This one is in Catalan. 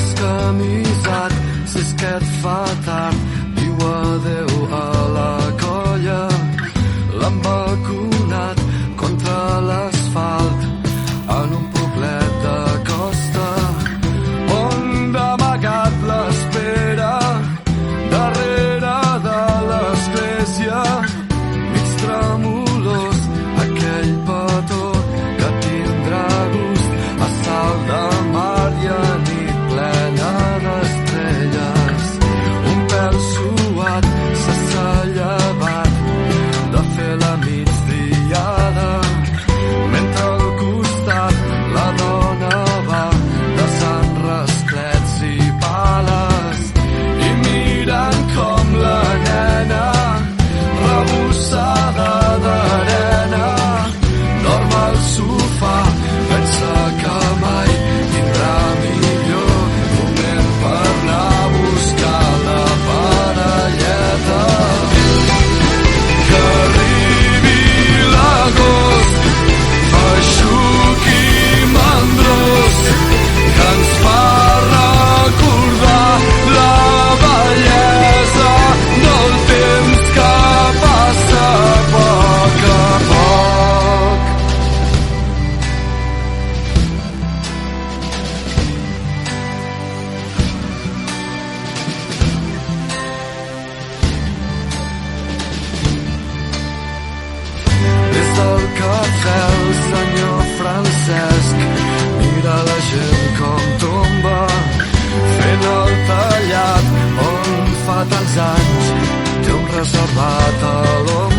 descamisat, si és que et fa tard, diu adeu a la colla. L'han vacunat contra l'asfalt en un poblet de costa on d'amagat l'espera darrere de l'església. Mig tremolós aquell petó que tindrà gust a sal de mar i a nit plena d'estrelles. Un pèl suat s'ha llevat de fer la migdiada, mentre al costat la dona va desant rasclets i pales i mirant com la nena rebussada d'arena dorm al sofà. Pensa que mai tindrà millor moment per anar a buscar la parelleta. Que arribi l'agost feixuc i mandrós, que ens fa recordar la bellesa del temps que passa a poc a poc. Des del cafè el senyor Francesc mira la gent com tomba fent el tallat on fa tants anys té un reservat a l'ombra.